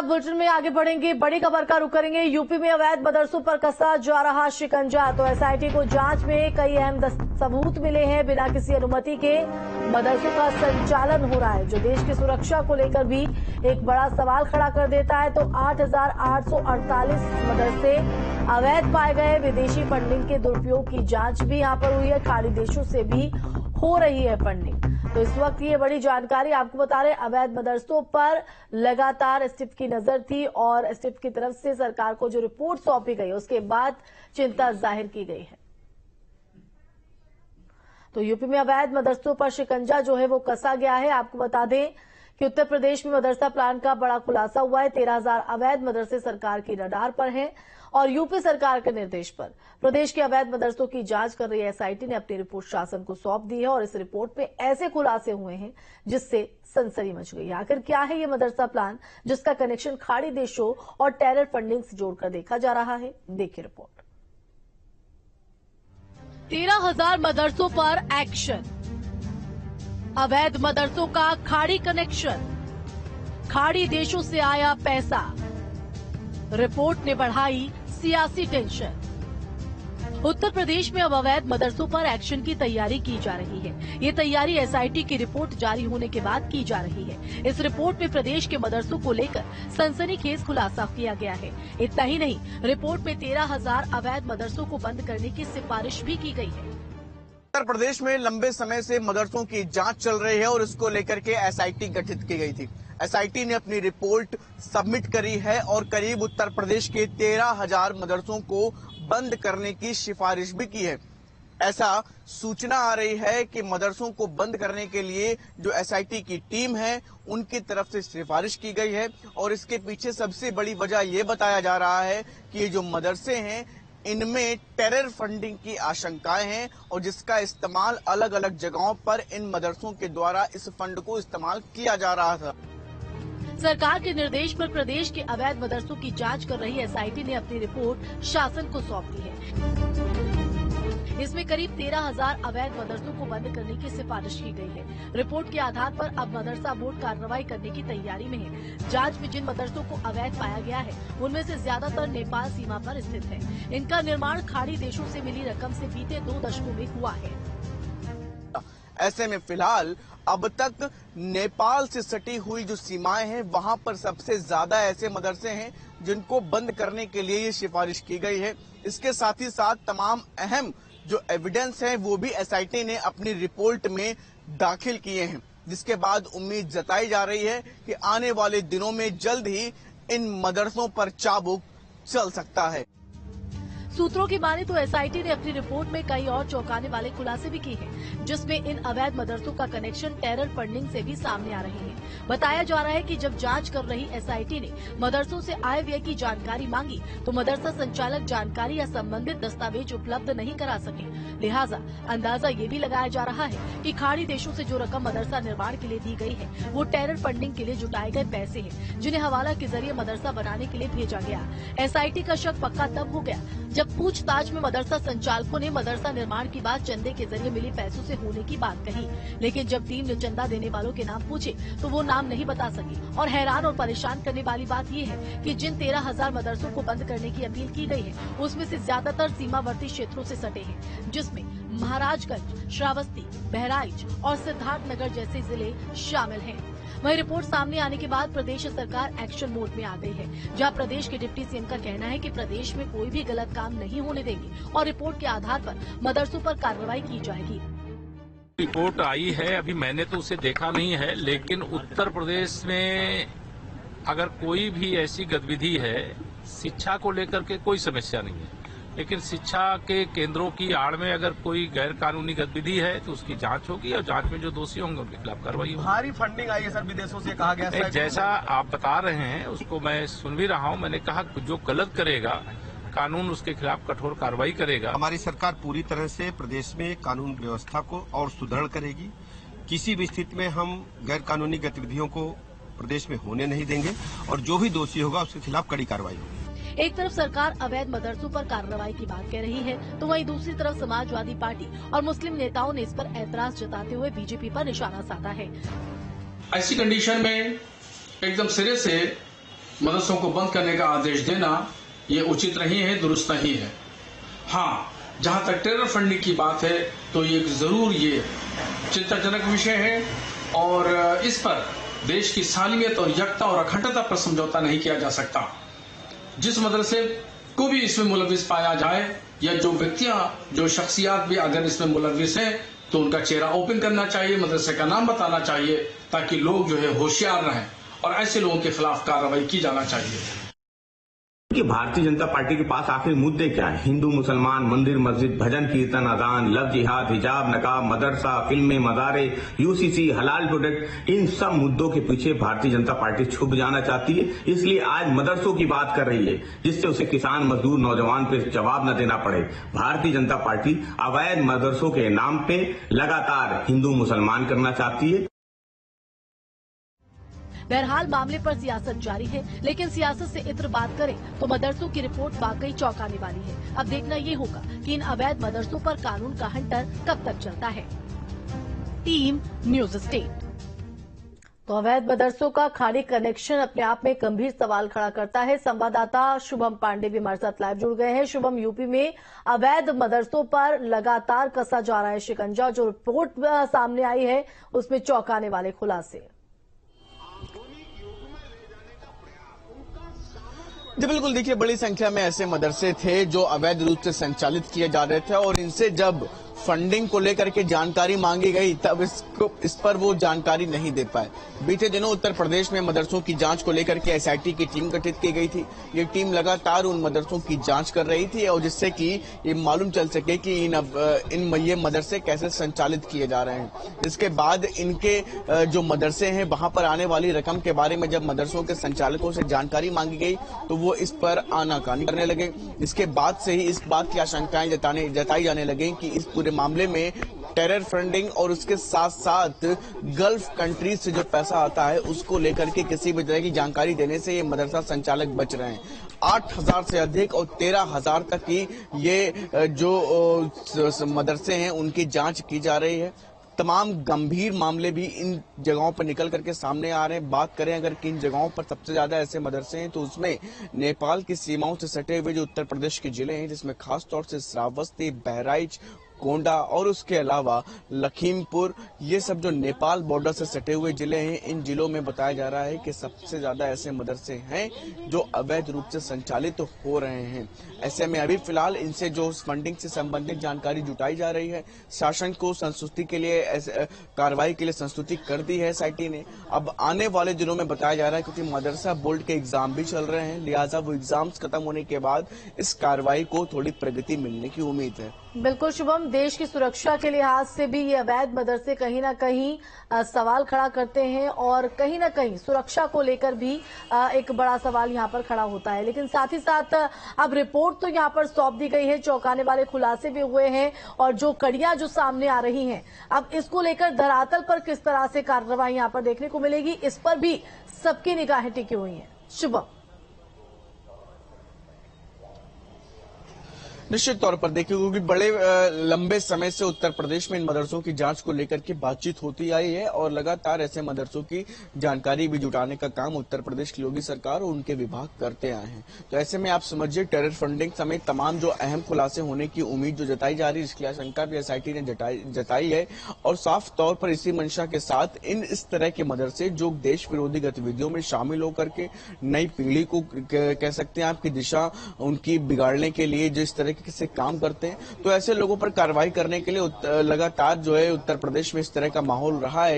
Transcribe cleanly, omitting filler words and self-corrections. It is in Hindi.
बुलेटिन में आगे बढ़ेंगे, बड़ी खबर का रुख करेंगे। यूपी में अवैध मदरसों पर कसा जा रहा शिकंजा। तो एसआईटी को जांच में कई अहम सबूत मिले हैं। बिना किसी अनुमति के मदरसों का संचालन हो रहा है, जो देश की सुरक्षा को लेकर भी एक बड़ा सवाल खड़ा कर देता है। तो 8,848 मदरसे अवैध पाए गए। विदेशी फंडिंग के दुरुपयोग की जांच भी यहां पर हुई है। खाड़ी देशों से भी हो रही है फंडिंग। तो इस वक्त ये बड़ी जानकारी आपको बता रहे, अवैध मदरसों पर लगातार एसटीएफ की नजर थी और एसटीएफ की तरफ से सरकार को जो रिपोर्ट सौंपी गई उसके बाद चिंता जाहिर की गई है। तो यूपी में अवैध मदरसों पर शिकंजा जो है वो कसा गया है। आपको बता दें कि उत्तर प्रदेश में मदरसा प्लान का बड़ा खुलासा हुआ है। 13,000 अवैध मदरसे सरकार की रडार पर हैं और यूपी सरकार के निर्देश पर प्रदेश के अवैध मदरसों की जांच कर रही एसआईटी ने अपनी रिपोर्ट शासन को सौंप दी है और इस रिपोर्ट में ऐसे खुलासे हुए हैं जिससे सनसनी मच गई है। आखिर क्या है ये मदरसा प्लान जिसका कनेक्शन खाड़ी देशों और टेरर फंडिंग से जोड़कर देखा जा रहा है? देखिए रिपोर्ट। 13,000 मदरसों पर एक्शन, अवैध मदरसों का खाड़ी कनेक्शन, खाड़ी देशों से आया पैसा, रिपोर्ट ने बढ़ाई सियासी टेंशन। उत्तर प्रदेश में अब अवैध मदरसों पर एक्शन की तैयारी की जा रही है। ये तैयारी एसआईटी की रिपोर्ट जारी होने के बाद की जा रही है। इस रिपोर्ट में प्रदेश के मदरसों को लेकर सनसनीखेज खुलासा किया गया है। इतना ही नहीं, रिपोर्ट में 13,000 अवैध मदरसों को बंद करने की सिफारिश भी की गई है। उत्तर प्रदेश में लंबे समय से मदरसों की जांच चल रही है और इसको लेकर के एसआईटी गठित की गई थी। एसआईटी ने अपनी रिपोर्ट सबमिट करी है और करीब उत्तर प्रदेश के 13,000 मदरसों को बंद करने की सिफारिश भी की है। ऐसा सूचना आ रही है कि मदरसों को बंद करने के लिए जो एसआईटी की टीम है उनकी तरफ से सिफारिश की गई है और इसके पीछे सबसे बड़ी वजह यह बताया जा रहा है कि ये जो मदरसे हैं इनमें टेरर फंडिंग की आशंकाएं हैं और जिसका इस्तेमाल अलग अलग जगहों पर इन मदरसों के द्वारा इस फंड को इस्तेमाल किया जा रहा था। सरकार के निर्देश पर प्रदेश के अवैध मदरसों की जांच कर रही एसआईटी ने अपनी रिपोर्ट शासन को सौंप दी है। इसमें करीब 13,000 अवैध मदरसों को बंद करने की सिफारिश की गई है। रिपोर्ट के आधार पर अब मदरसा बोर्ड कार्रवाई करने की तैयारी में है। जांच में जिन मदरसों को अवैध पाया गया है उनमें से ज्यादातर नेपाल सीमा पर स्थित है। इनका निर्माण खाड़ी देशों से मिली रकम से बीते 2 दशकों में हुआ है। ऐसे में फिलहाल अब तक नेपाल से सटी हुई जो सीमाएं हैं वहां पर सबसे ज्यादा ऐसे मदरसे हैं जिनको बंद करने के लिए ये सिफारिश की गई है। इसके साथ ही साथ तमाम अहम जो एविडेंस हैं वो भी एसआईटी ने अपनी रिपोर्ट में दाखिल किए हैं, जिसके बाद उम्मीद जताई जा रही है कि आने वाले दिनों में जल्द ही इन मदरसों पर चाबुक चल सकता है। सूत्रों की माने तो एसआईटी ने अपनी रिपोर्ट में कई और चौंकाने वाले खुलासे भी किए हैं, जिसमें इन अवैध मदरसों का कनेक्शन टेरर फंडिंग से भी सामने आ रहे हैं। बताया जा रहा है कि जब जांच कर रही एसआईटी ने मदरसों से आय व्यय की जानकारी मांगी तो मदरसा संचालक जानकारी या संबंधित दस्तावेज उपलब्ध नहीं करा सके। लिहाजा अंदाजा ये भी लगाया जा रहा है कि खाड़ी देशों से जो रकम मदरसा निर्माण के लिए दी गई है वो टेरर फंडिंग के लिए जुटाए गए पैसे हैं, जिन्हें हवाला के जरिए मदरसा बनाने के लिए भेजा गया। एसआईटी का शक पक्का तब हो गया जब पूछताछ में मदरसा संचालकों ने मदरसा निर्माण की बात चंदे के जरिए मिली पैसों से होने की बात कही, लेकिन जब टीम ने चंदा देने वालों के नाम पूछे तो वो नाम नहीं बता सकी। और हैरान और परेशान करने वाली बात ये है कि जिन 13,000 मदरसों को बंद करने की अपील की गई है उसमें से ज्यादातर सीमावर्ती क्षेत्रों से सटे हैं, जिसमें महाराजगंज, श्रावस्ती, बहराइच और सिद्धार्थनगर जैसे जिले शामिल हैं। वहीं रिपोर्ट सामने आने के बाद प्रदेश सरकार एक्शन मोड में आ गई है, जहां प्रदेश के डिप्टी सीएम का कहना है कि प्रदेश में कोई भी गलत काम नहीं होने देंगे और रिपोर्ट के आधार पर मदरसों पर कार्रवाई की जाएगी। रिपोर्ट आई है, अभी मैंने तो उसे देखा नहीं है, लेकिन उत्तर प्रदेश में अगर कोई भी ऐसी गतिविधि है, शिक्षा को लेकर के कोई समस्या नहीं है, लेकिन शिक्षा के केंद्रों की आड़ में अगर कोई गैर कानूनी गतिविधि है तो उसकी जांच होगी और जांच में जो दोषी होंगे उनके खिलाफ कार्रवाई होगी। भारी फंडिंग आई है सर, विदेशों से कहा गया है। जैसा आप बता रहे हैं उसको मैं सुन भी रहा हूं। मैंने कहा जो गलत करेगा कानून उसके खिलाफ कठोर कार्रवाई करेगा। हमारी सरकार पूरी तरह से प्रदेश में कानून व्यवस्था को और सुदृढ़ करेगी। किसी भी स्थिति में हम गैर कानूनी गतिविधियों को प्रदेश में होने नहीं देंगे और जो भी दोषी होगा उसके खिलाफ कड़ी कार्रवाई होगी। एक तरफ सरकार अवैध मदरसों पर कार्रवाई की बात कह रही है तो वहीं दूसरी तरफ समाजवादी पार्टी और मुस्लिम नेताओं ने इस पर ऐतराज जताते हुए बीजेपी पर निशाना साधा है। ऐसी कंडीशन में एकदम सिरे से मदरसों को बंद करने का आदेश देना ये उचित नहीं है, दुरुस्त नहीं है। हाँ, जहां तक टेरर फंडिंग की बात है तो ये जरूर ये चिंताजनक विषय है और इस पर देश की सालियत और यकता और अखंडता पर समझौता नहीं किया जा सकता। जिस मदरसे को भी इसमें मुलविस पाया जाए या जो व्यक्तियां, जो शख्सियात भी अगर इसमें मुलविस हैं तो उनका चेहरा ओपन करना चाहिए, मदरसे का नाम बताना चाहिए ताकि लोग जो है होशियार रहें और ऐसे लोगों के खिलाफ कार्रवाई की जाना चाहिए। कि भारतीय जनता पार्टी के पास आखिर मुद्दे क्या है? हिंदू, मुसलमान, मंदिर, मस्जिद, भजन कीर्तन, अजान, लव जिहाद, हिजाब, नकाब, मदरसा, फिल्में, मदारे, यूसीसी, हलाल प्रोडक्ट, इन सब मुद्दों के पीछे भारतीय जनता पार्टी छुप जाना चाहती है। इसलिए आज मदरसों की बात कर रही है, जिससे उसे किसान, मजदूर, नौजवान पे जवाब न देना पड़े। भारतीय जनता पार्टी अवैध मदरसों के नाम पे लगातार हिंदू मुसलमान करना चाहती है। बहरहाल मामले पर सियासत जारी है, लेकिन सियासत से इत्र बात करें तो मदरसों की रिपोर्ट वाकई चौंकाने वाली है। अब देखना ये होगा कि इन अवैध मदरसों पर कानून का हंटर कब तक चलता है। Team news state. तो अवैध मदरसों का खाड़ी कनेक्शन अपने आप में गंभीर सवाल खड़ा करता है। संवाददाता शुभम पांडे भी हमारे साथ लाइव जुड़ गए हैं। शुभम, यूपी में अवैध मदरसों पर लगातार कसा जा रहा है शिकंजा। जो रिपोर्ट सामने आई है उसमें चौंकाने वाले खुलासे। जी बिल्कुल, देखिए बड़ी संख्या में ऐसे मदरसे थे जो अवैध रूप से संचालित किए जा रहे थे और इनसे जब फंडिंग को लेकर के जानकारी मांगी गई तब इस पर वो जानकारी नहीं दे पाए। बीते दिनों उत्तर प्रदेश में मदरसों की जांच को लेकर के एसआईटी की टीम गठित की गई थी। ये टीम लगातार उन मदरसों की जांच कर रही थी और जिससे कि ये मालूम चल सके कि ये मदरसे कैसे संचालित किए जा रहे हैं। इसके बाद इनके जो मदरसे हैं वहां पर आने वाली रकम के बारे में जब मदरसों के संचालकों से जानकारी मांगी गई तो वो इस पर आनाकानी करने लगे। इसके बाद से ही इस बात की आशंकाएं जताई जाने लगी कि इस पूरे मामले में टेरर फंडिंग और उसके साथ साथ गल्फ कंट्रीज से जो पैसा आता है उसको लेकर के किसी भी तरह की जानकारी देने से ये मदरसा संचालक बच रहे हैं। 8,000 से अधिक और 13,000 तक की ये जो मदरसे हैं उनकी जांच की जा रही है। तमाम गंभीर मामले भी इन जगहों पर निकल करके सामने आ रहे हैं। बात करें अगर किन जगहों पर सबसे ज्यादा ऐसे मदरसे हैं तो उसमें नेपाल की सीमाओं से सटे हुए जो उत्तर प्रदेश के जिले हैं, जिसमें खासतौर से श्रावस्ती, बहराइच, गोंडा और उसके अलावा लखीमपुर, ये सब जो नेपाल बॉर्डर से सटे हुए जिले हैं, इन जिलों में बताया जा रहा है कि सबसे ज्यादा ऐसे मदरसे हैं जो अवैध रूप से संचालित हो रहे हैं। ऐसे में अभी फिलहाल इनसे जो फंडिंग से संबंधित जानकारी जुटाई जा रही है, शासन को संस्तुति के लिए कार्रवाई के लिए संस्तुति कर दी है एसआईटी ने। अब आने वाले दिनों में बताया जा रहा है क्योंकि मदरसा बोर्ड के एग्जाम भी चल रहे हैं, लिहाजा वो एग्जाम्स खत्म होने के बाद इस कार्रवाई को थोड़ी प्रगति मिलने की उम्मीद है। बिल्कुल शुभम, देश की सुरक्षा के लिहाज से भी ये अवैध मदरसे कहीं ना कहीं सवाल खड़ा करते हैं और कहीं ना कहीं सुरक्षा को लेकर भी एक बड़ा सवाल यहाँ पर खड़ा होता है। लेकिन साथ ही साथ अब रिपोर्ट तो यहाँ पर सौंप दी गई है, चौंकाने वाले खुलासे भी हुए हैं और जो कड़ियां जो सामने आ रही हैं, अब इसको लेकर धरातल पर किस तरह से कार्रवाई यहाँ पर देखने को मिलेगी, इस पर भी सबकी निगाहें टिकी हुई हैं। शुभम, निश्चित तौर पर देखिए क्योंकि बड़े लंबे समय से उत्तर प्रदेश में इन मदरसों की जांच को लेकर के बातचीत होती आई है और लगातार ऐसे मदरसों की जानकारी भी जुटाने का काम उत्तर प्रदेश की योगी सरकार और उनके विभाग करते आए हैं। तो ऐसे में आप समझिए टेरर फंडिंग समेत तमाम जो अहम खुलासे होने की उम्मीद जो जताई जा रही है, इसकी आशंका भी एसआईटी ने जताई है और साफ तौर पर इसी मंशा के साथ इस तरह के मदरसे जो देश विरोधी गतिविधियों में शामिल होकर के नई पीढ़ी को कह सकते हैं आपकी दिशा उनकी बिगाड़ने के लिए जो इस तरह से काम करते हैं, तो ऐसे लोगों पर कार्रवाई करने के लिए लगातार जो है उत्तर प्रदेश में इस तरह का माहौल रहा है।